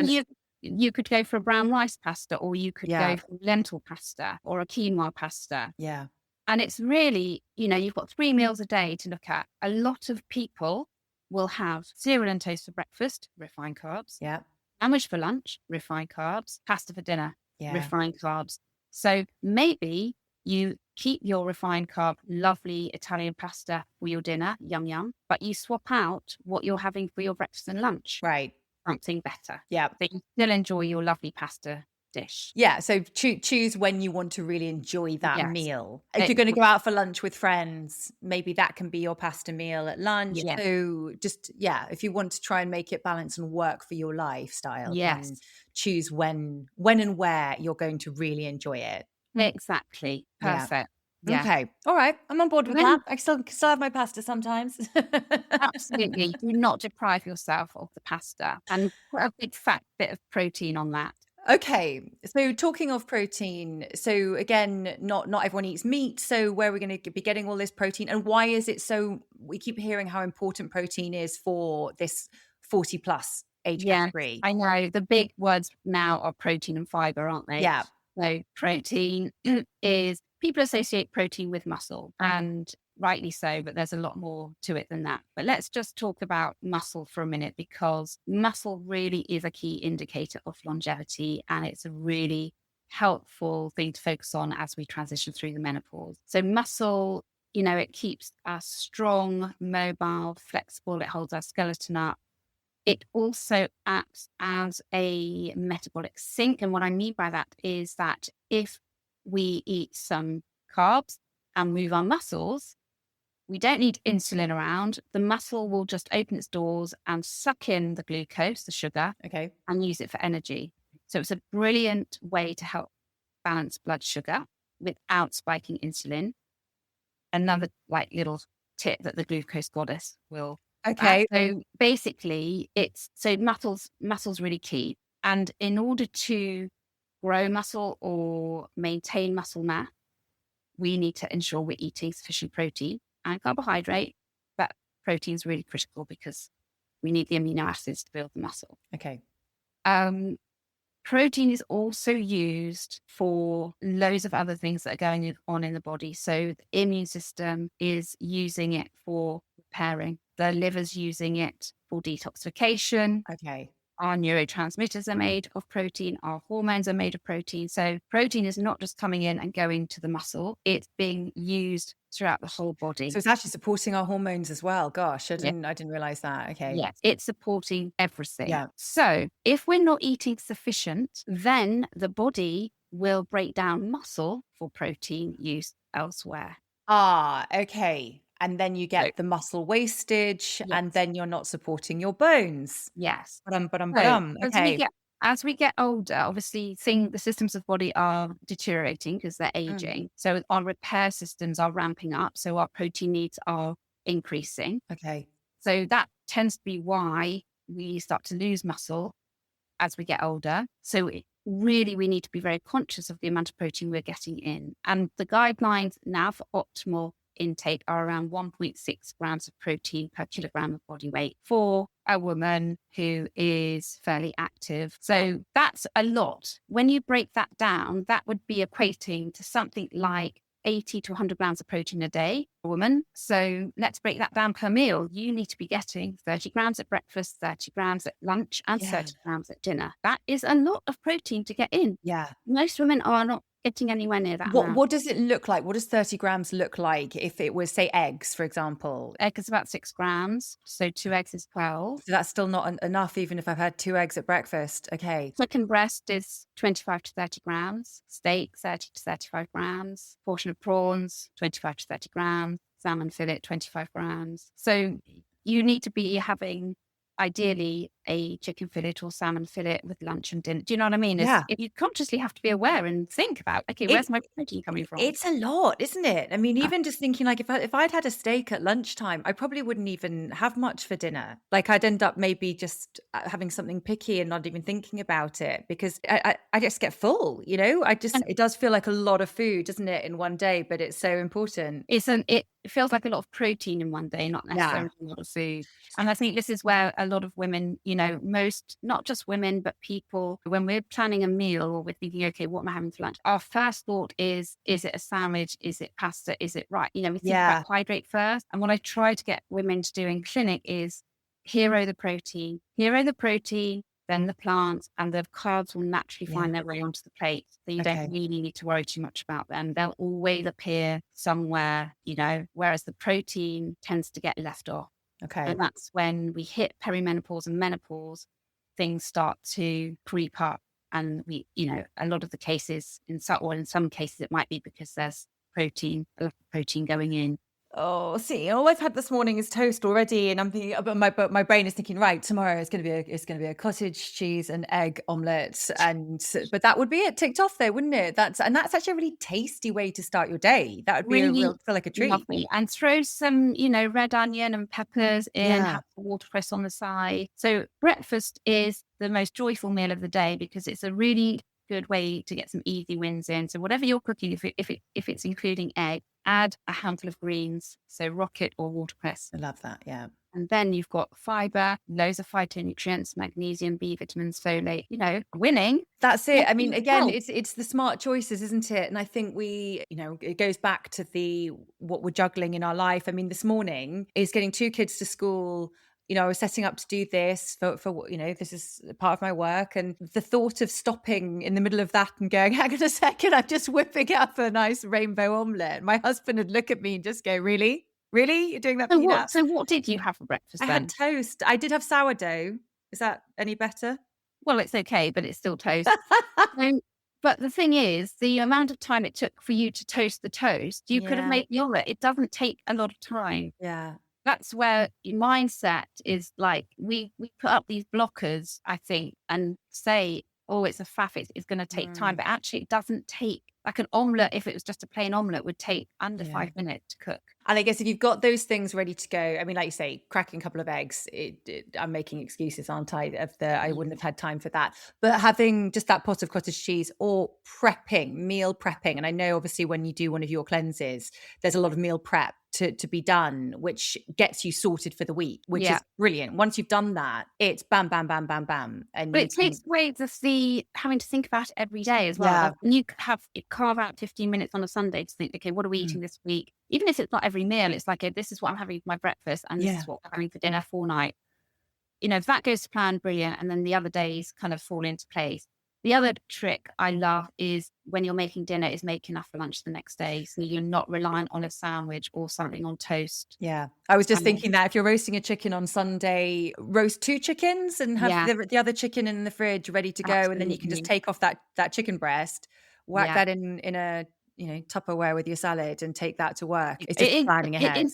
you could go for a brown rice pasta, or you could go for lentil pasta or a quinoa pasta. Yeah, and it's really, you've got 3 meals a day to look at. A lot of people will have cereal and toast for breakfast, refined carbs. Yeah. Sandwich for lunch, refined carbs. Pasta for dinner, refined carbs. So maybe you keep your refined carb, lovely Italian pasta for your dinner, yum, yum, but you swap out what you're having for your breakfast and lunch. Right. Something better. Yeah. So you still enjoy your lovely pasta dish. Yeah. So choose when you want to really enjoy that meal. If you're going to go out for lunch with friends, maybe that can be your pasta meal at lunch. Yes. So just, if you want to try and make it balance and work for your lifestyle, then choose when and where you're going to really enjoy it. Exactly. Perfect. Yeah. Okay. All right. I'm on board with that. I still have my pasta sometimes. Absolutely. Do not deprive yourself of the pasta, and put a big fat bit of protein on that. Okay. So talking of protein, so again, not everyone eats meat. So where are we going to be getting all this protein, and why is it so, we keep hearing how important protein is for this 40 plus age category? I know the big words now are protein and fiber, aren't they? Yeah. So protein is, people associate protein with muscle, and rightly so, but there's a lot more to it than that. But let's just talk about muscle for a minute, because muscle really is a key indicator of longevity, and it's a really helpful thing to focus on as we transition through the menopause. So muscle, it keeps us strong, mobile, flexible. It holds our skeleton up. It also acts as a metabolic sink. And what I mean by that is that if we eat some carbs and move our muscles, we don't need insulin around. The muscle will just open its doors and suck in the glucose, the sugar, Okay. and use it for energy. So it's a brilliant way to help balance blood sugar without spiking insulin. Another little tip that the glucose goddess will Okay. So basically muscle's really key. And in order to grow muscle or maintain muscle mass, we need to ensure we're eating sufficient protein and carbohydrate. But protein is really critical because we need the amino acids to build the muscle. Okay. Protein is also used for loads of other things that are going on in the body. So the immune system is using it for repairing. The liver's using it for detoxification. Okay. Our neurotransmitters are made of protein. Our hormones are made of protein. So protein is not just coming in and going to the muscle. It's being used throughout the whole body. So it's actually supporting our hormones as well. Gosh, I Yeah. didn't realize that. Okay. Yes, it's supporting everything. Yeah. So if we're not eating sufficient, then the body will break down muscle for protein use elsewhere. Okay. And then you get the muscle wastage, and Yes. then you're not supporting your bones. Yes. Ba-dum. Okay. As we get older, obviously the systems of the body are deteriorating because they're aging. So our repair systems are ramping up. So our protein needs are increasing. Okay. So that tends to be why we start to lose muscle as we get older. So really, we need to be very conscious of the amount of protein we're getting in. And the guidelines now for optimal intake are around 1.6 grams of protein per kilogram of body weight for a woman who is fairly active. So that's a lot. When you break that down, that would be equating to something like 80 to 100 grams of protein a day for a woman. So let's break that down per meal. You need to be getting 30 grams at breakfast, 30 grams at lunch, and 30 grams at dinner. That is a lot of protein to get in. Yeah. Most women are not getting anywhere near that. What does it look like? What does 30 grams look like if it was, say, eggs, for example? Egg is about 6 grams. So 2 eggs is 12. So that's still not enough, even if I've had 2 eggs at breakfast. Okay. Chicken breast is 25 to 30 grams. Steak, 30 to 35 grams. Portion of prawns, 25 to 30 grams. Salmon fillet, 25 grams. So you need to be having ideally a chicken fillet or salmon fillet with lunch and dinner. Do you know what I mean? Yeah. You consciously have to be aware and think about, okay, where's my protein coming from? It's a lot, isn't it? I mean, even just thinking like if I'd had a steak at lunchtime, I probably wouldn't even have much for dinner. Like I'd end up maybe just having something picky and not even thinking about it because I just get full, it does feel like a lot of food, doesn't it, in one day, but it's so important. It feels like a lot of protein in one day, not necessarily a lot of food. And I think this is where a lot of women, most, not just women, but people, when we're planning a meal or we're thinking, okay, what am I having for lunch? Our first thought is it a sandwich? Is it pasta? Is it right? We think about carbohydrate first. And what I try to get women to do in clinic is hero the protein, then the plants, and the carbs will naturally find their way onto the plate. So you don't really need to worry too much about them. They'll always appear somewhere, whereas the protein tends to get left off. Okay. And that's when we hit perimenopause and menopause, things start to creep up. And a lot of the cases, in some cases, it might be because there's a lot of protein going in. Oh, see, all I've had this morning is toast already, and I'm thinking, but my brain is thinking, right, tomorrow it's going to be a cottage cheese and egg omelette, but that would be it ticked off there, wouldn't it? That's actually a really tasty way to start your day. That would be feel like a treat. Lovely. And throw some, red onion and peppers in, have the watercress on the side. So breakfast is the most joyful meal of the day because it's a really good way to get some easy wins in. So whatever you're cooking, if it's including egg, add a handful of greens, so rocket or watercress. I love that, yeah. And then you've got fiber, loads of phytonutrients, magnesium, B vitamins, folate, winning. That's it. I mean, again, Health. it's the smart choices, isn't it? And I think it goes back to what we're juggling in our life. I mean, this morning is getting 2 kids to school. I was setting up to do this for this is part of my work. And the thought of stopping in the middle of that and going, hang on a second, I'm just whipping up a nice rainbow omelette. My husband would look at me and just go, really? Really? You're doing that for you? So what did you have for breakfast I then? had toast. I did have sourdough. Is that any better? Well, it's okay, but it's still toast. But the thing is, the amount of time it took for you to toast the toast, you could have Yeah. made the omelette. It doesn't take a lot of time. Yeah. That's where your mindset is like, we put up these blockers, I think, and say, oh, it's a faff, it's going to take time. But actually, it doesn't take, like an omelette, if it was just a plain omelette, would take under 5 minutes to cook. And I guess if you've got those things ready to go, I mean, like you say, cracking a couple of eggs, I'm making excuses, aren't I? I wouldn't have had time for that. But having just that pot of cottage cheese or meal prepping. And I know obviously when you do one of your cleanses, there's a lot of meal prep to be done, which gets you sorted for the week, which is brilliant. Once you've done that, it's bam, bam, bam, bam, bam. But it takes away the having to think about it every day as well. Yeah. Like, when you carve out 15 minutes on a Sunday to think, okay, what are we eating this week? Even if it's not every meal, it's like, okay, this is what I'm having for my breakfast and this is what I'm having for dinner for night. If that goes to plan, brilliant. And then the other days kind of fall into place. The other trick I love is when you're making dinner is make enough for lunch the next day. So you're not reliant on a sandwich or something on toast. Yeah. I was just thinking that if you're roasting a chicken on Sunday, roast 2 chickens and have the other chicken in the fridge ready to go. Absolutely. And then you can just take off that chicken breast, whack that in a Tupperware with your salad and take that to work. It's just planning ahead.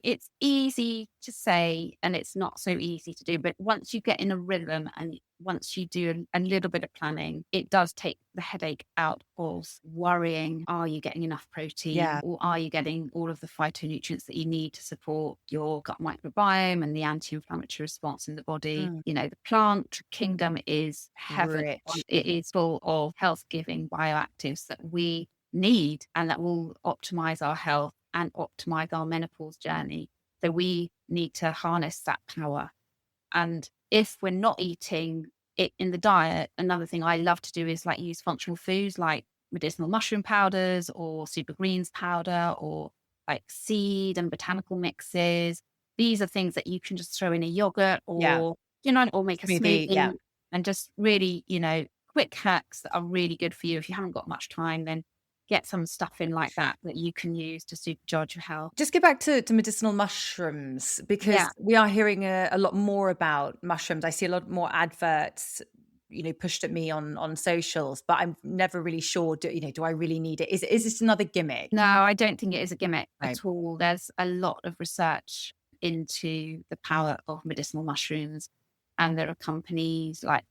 It's easy to say and it's not so easy to do. But once you get in a rhythm and once you do a little bit of planning, it does take the headache out of worrying, are you getting enough protein? Yeah. Or are you getting all of the phytonutrients that you need to support your gut microbiome and the anti-inflammatory response in the body? The plant kingdom is heaven. It is full of health-giving bioactives that we need and that will optimize our health and optimize our menopause journey. So we need to harness that power. And if we're not eating it in the diet, another thing I love to do is like use functional foods like medicinal mushroom powders or super greens powder or like seed and botanical mixes. These are things that you can just throw in a yogurt or, or make a smoothie and just really, quick hacks that are really good for you. If you haven't got much time, then get some stuff in like that you can use to supercharge your health. Just get back to medicinal mushrooms because we are hearing a lot more about mushrooms. I see a lot more adverts, pushed at me on socials, but I'm never really sure, do I really need it? Is this another gimmick? No, I don't think it is a gimmick at all. There's a lot of research into the power of medicinal mushrooms. And there are companies like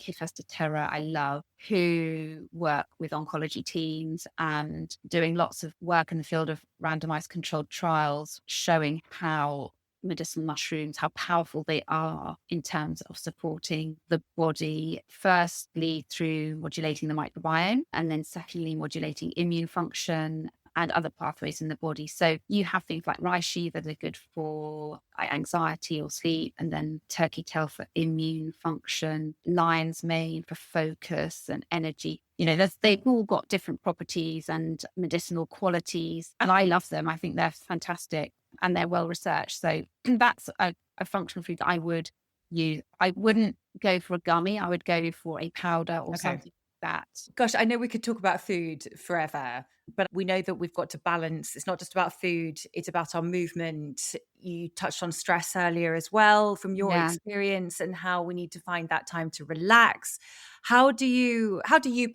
Terra, I love, who work with oncology teams and doing lots of work in the field of randomized controlled trials, showing how medicinal mushrooms, how powerful they are in terms of supporting the body, firstly through modulating the microbiome, and then secondly, modulating immune function and other pathways in the body. So you have things like reishi that are good for anxiety or sleep, and then turkey tail for immune function, lion's mane for focus and energy. They've all got different properties and medicinal qualities, and I love them. I think they're fantastic and they're well researched. So that's a functional food that I would use. I wouldn't go for a gummy. I would go for a powder or something that. Gosh, I know we could talk about food forever, but we know that we've got to balance. It's not just about food, it's about our movement. You touched on stress earlier as well from your experience and how we need to find that time to relax. How do you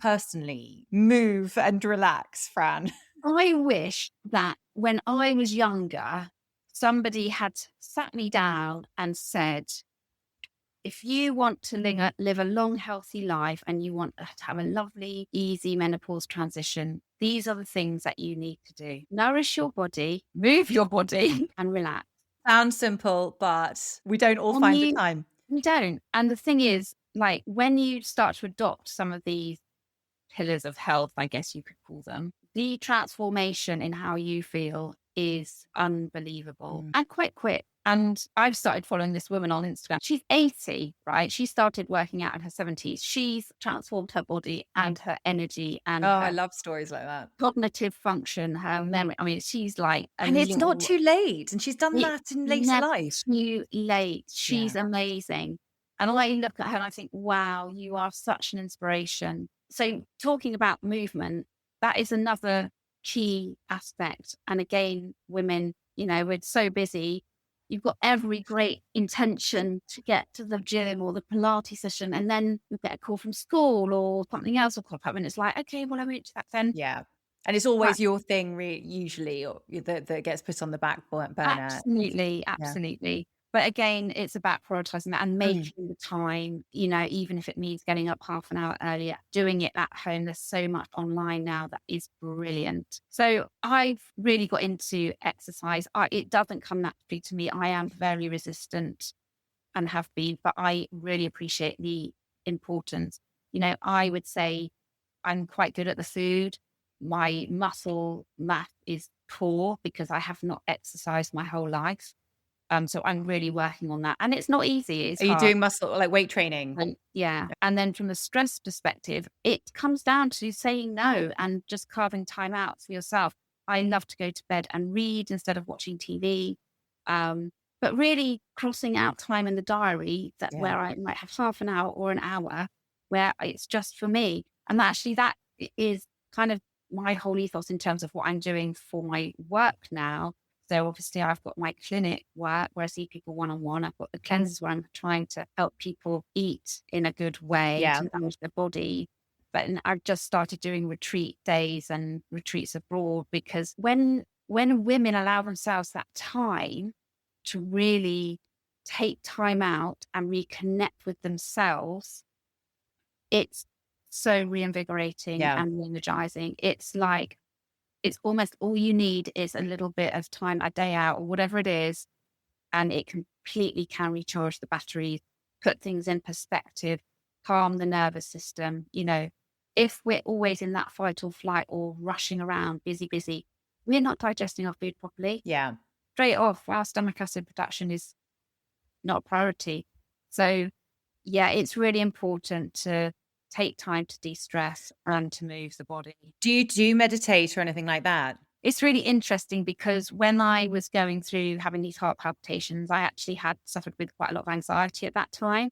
personally move and relax, Fran? I wish that when I was younger, somebody had sat me down and said, if you want to live a long, healthy life and you want to have a lovely, easy menopause transition, these are the things that you need to do. Nourish your body, move your body, and relax. Sounds simple, but we don't all find the time. We don't. And the thing is, like, when you start to adopt some of these pillars of health, I guess you could call them, the transformation in how you feel is unbelievable Mm. and quite quick. And I've started following this woman on Instagram. She's 80, right? She started working out in her 70s. She's transformed her body and her energy Oh, and I her love stories like that. cognitive function, her memory. I mean, she's like a And it's not little, too late, and she's done it's that in later never life. too late. She's Yeah. amazing. And I look at her and I think, wow, you are such an inspiration. So talking about movement, that is another key aspect. And again, women, we're so busy. You've got every great intention to get to the gym or the Pilates session, and then you get a call from school or something else will crop up, and it's like, okay, well, I went to that then. Yeah. And it's But always your thing usually, or that gets put on the back burner. absolutely, Yeah. absolutely. But again, it's about prioritizing that and Mm. making the time, even if it means getting up half an hour earlier, doing it at home. There's so much online now that is brilliant. So I've really got into exercise. It doesn't come naturally to me. I am very resistant and have been, but I really appreciate the importance. I would say I'm quite good at the food. My muscle mass is poor because I have not exercised my whole life. So I'm really working on that. And it's not easy, it's Are you hard. doing muscle like weight training? And yeah. And then from the stress perspective, it comes down to saying no and just carving time out for yourself. I love to go to bed and read instead of watching TV. But really crossing out time in the diary Yeah. where I might have half an hour or an hour where it's just for me. And actually that is kind of my whole ethos in terms of what I'm doing for my work now. So obviously I've got my clinic work where I see people one-on-one. I've got the cleanses where I'm trying to help people eat in a good way Yeah. to nourish their body. But I've just started doing retreat days and retreats abroad because when women allow themselves that time to really take time out and reconnect with themselves, it's so reinvigorating Yeah. and energizing. It's almost all you need is a little bit of time, a day out or whatever it is, and it completely can recharge the batteries, put things in perspective, calm the nervous system. If we're always in that fight or flight or rushing around, busy, we're not digesting our food properly. Yeah. Straight off, our stomach acid production is not a priority. So yeah, it's really important to take time to de-stress and to move the body. Do you do meditate or anything like that? It's really interesting because when I was going through having these heart palpitations, I actually had suffered with quite a lot of anxiety at that time.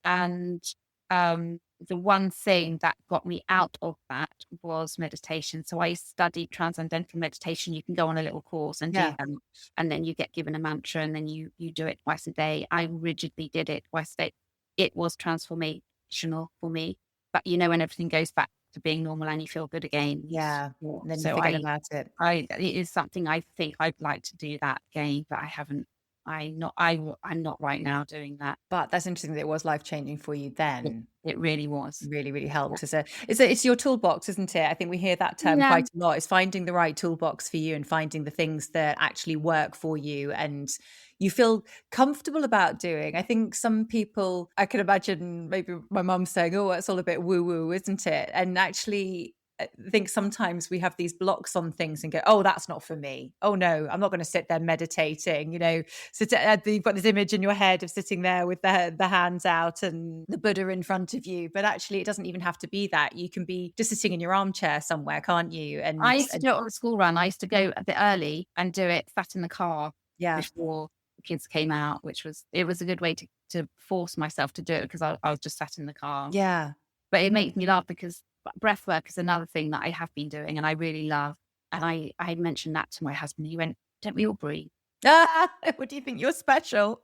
And the one thing that got me out of that was meditation. So I studied transcendental meditation. You can go on a little course and do Yeah. them, and then you get given a mantra, and then you do it twice a day. I rigidly did it twice a day. It was transformational for me. But when everything goes back to being normal and you feel good again. Yeah. And then you So forget about it. it is something I think I'd like to do that again, but I haven't. I'm not right now doing that. But that's interesting that it was life-changing for you then. It really was. Really, really Yeah. helped it's your toolbox, isn't it? I think we hear that term Yeah. quite a lot. It's finding the right toolbox for you and finding the things that actually work for you and you feel comfortable about doing. I think some people, I can imagine maybe my mum saying, "Oh, it's all a bit woo-woo, isn't it?" And actually I think sometimes we have these blocks on things and go, "Oh, that's not for me. Oh no, I'm not going to sit there meditating." You've got this image in your head of sitting there with the hands out and the Buddha in front of you. But actually, it doesn't even have to be that. You can be just sitting in your armchair somewhere, can't you? I used to do it on the school run. I used to go a bit early and do it sat in the car yeah, before the kids came out, it was a good way to force myself to do it because I was just sat in the car. yeah. But it makes me laugh because breath work is another thing that I have been doing and I really love. And I mentioned that to my husband. He went, "Don't we all breathe?" What do you think? You're special.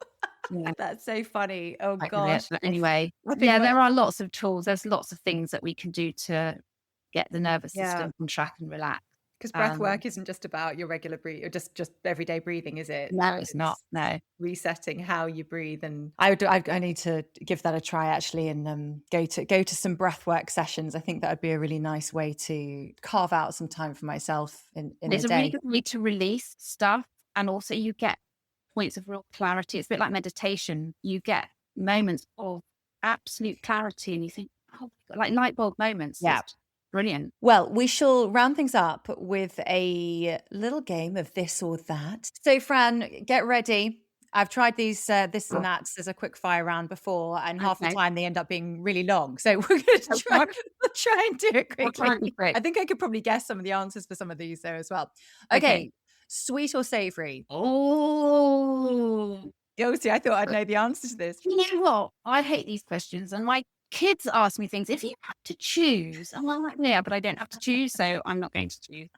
Yeah, That's so funny. Oh I get it. gosh. But anyway, I think yeah, my- there are lots of tools. There's lots of things that we can do to get the nervous Yeah. system on track and relax. Because breath work isn't just about your regular breathe or just everyday breathing, is it? No, it's not. No. Resetting how you breathe, and I need to give that a try actually, and go to some breath work sessions. I think that would be a really nice way to carve out some time for myself in It's the a really day. good way to release stuff. And also you get points of real clarity. It's a bit like meditation. You get moments of absolute clarity and you think, oh my God, like light bulb moments. Yeah. Brilliant. Well, we shall round things up with a little game of this or that. So, Fran, get ready. I've tried these this and that as a quick fire round before, and half the Okay. time they end up being really long. So we're going to try and do it We'll try and be quickly. quick. I think I could probably guess some of the answers for some of these there as well. Okay. Okay, sweet or savoury? Oh, Oh, see, I thought I'd know the answer to this. you know what? I hate these questions. And my kids ask me things. If you had to choose, and I'm like, yeah, but I don't have to choose. So I'm not going to choose.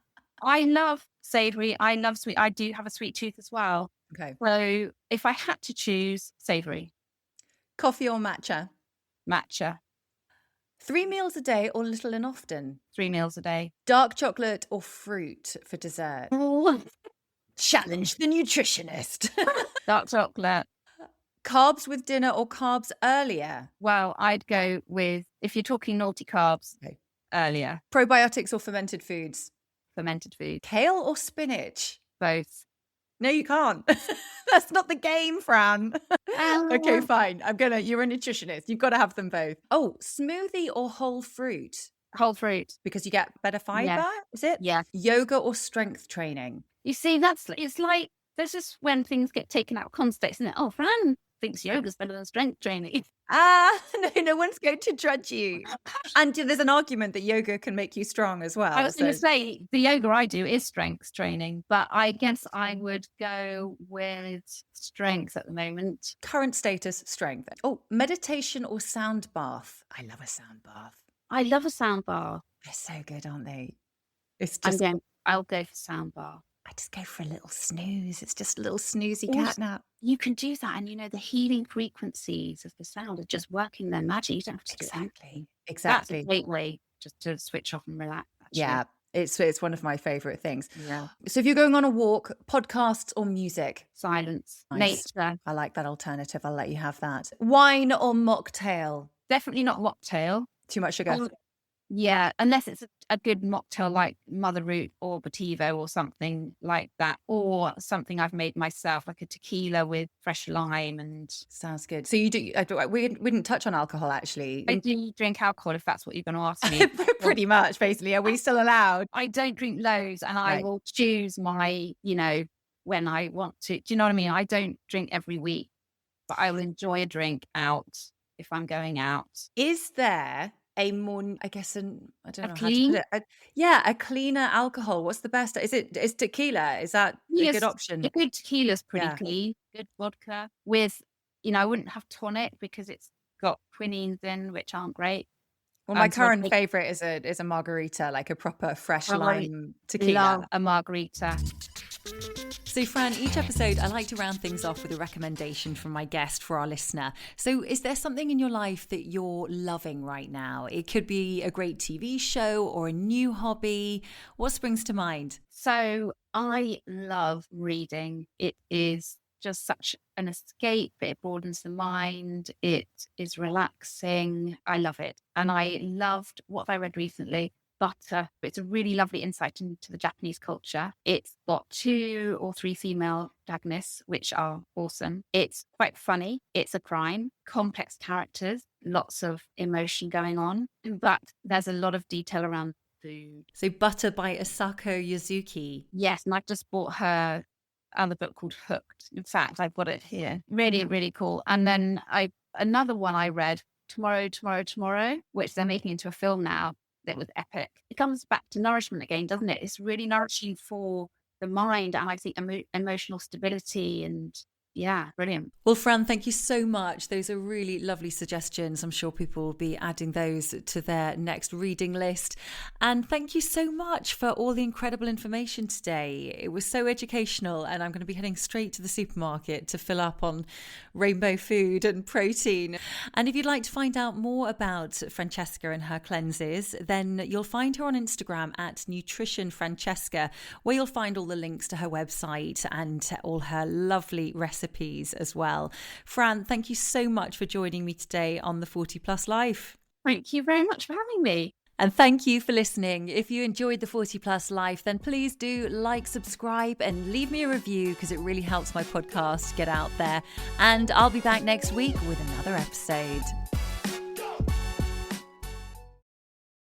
I love savoury. I love sweet. I do have a sweet tooth as well. Okay. So if I had to choose, savoury. Coffee or matcha? Matcha. 3 meals a day or little and often? 3 meals a day. Dark chocolate or fruit for dessert? Oh, Challenge the nutritionist. dark chocolate. Carbs with dinner or carbs earlier? Well, I'd go with, if you're talking naughty carbs, Okay. earlier. Probiotics or fermented foods? Fermented food. Kale or spinach? Both. No, you can't. That's not the game, Fran. Okay, fine. You're a nutritionist. You've got to have them both. Oh, smoothie or whole fruit? Whole fruit. Because you get better fiber, Yeah. is it? Yeah. Yoga or strength training? You see, it's like, there's just when things get taken out of context, isn't it? Oh, Fran thinks yoga's better than strength training. No one's going to judge you. And there's an argument that yoga can make you strong as well. I was going to say, the yoga I do is strength training, but I guess I would go with strength at the moment. Current status, strength. Oh, meditation or sound bath? I love a sound bath. I love a sound bath. They're so good, aren't they? It's just, I'll go for sound bath. I just go for a little snooze. It's just a little snoozy cat nap. You can do that. And the healing frequencies of the sound are just working their magic. You don't have to do Exactly. That's a great way just to switch off and relax. Actually. Yeah. It's one of my favorite things. Yeah. So if you're going on a walk, podcasts or music? Silence. Nice. Nature. I like that alternative. I'll let you have that. Wine or mocktail? Definitely not mocktail. Too much sugar. Yeah, unless it's a good mocktail like Mother Root or Bativo or something like that, or something I've made myself, like a tequila with fresh lime. And sounds good. So you do? We didn't touch on alcohol actually. I do drink alcohol if that's what you're going to ask me. Pretty much, basically. Are we still allowed? I don't drink loads, and I will choose my, when I want to. Do you know what I mean? I don't drink every week, but I will enjoy a drink out if I'm going out. Is there a more, I guess, I don't know clean? how to put it. A cleaner alcohol. What's the best? Is tequila? Is that a good option? A good tequila's pretty clean. Good vodka with, I wouldn't have tonic because it's got quinines in, which aren't great. Well, my current favorite is a margarita, like a proper fresh lime tequila. Love a margarita. So, Fran, each episode I like to round things off with a recommendation from my guest for our listener. So is there something in your life that you're loving right now? It could be a great TV show or a new hobby. What springs to mind? So I love reading. It is just such an escape. It broadens the mind. It is relaxing. I love it. And I loved, what have I read recently? Butter. It's a really lovely insight into the Japanese culture. It's got 2 or 3 female protagonists, which are awesome. It's quite funny. It's a crime, complex characters, lots of emotion going on, but there's a lot of detail around food. So Butter by Asako Yuzuki. Yes, and I've just bought her other book called Hooked. In fact, I've got it here. Really, really cool. And then another one I read, Tomorrow, which they're making into a film now. That was epic. It comes back to nourishment again, doesn't it? It's really nourishing for the mind, and I think emotional stability, and brilliant. Well, Fran, thank you so much. Those are really lovely suggestions. I'm sure people will be adding those to their next reading list. And thank you so much for all the incredible information today. It was so educational, and I'm going to be heading straight to the supermarket to fill up on rainbow food and protein. And if you'd like to find out more about Francesca and her cleanses, then you'll find her on Instagram at Nutrition Francesca, where you'll find all the links to her website and all her lovely recipes as well. Fran, thank you so much for joining me today on the 40 Plus Life. Thank you very much for having me. And thank you for listening. If you enjoyed the 40 Plus Life, then please do like, subscribe, and leave me a review because it really helps my podcast get out there. And I'll be back next week with another episode.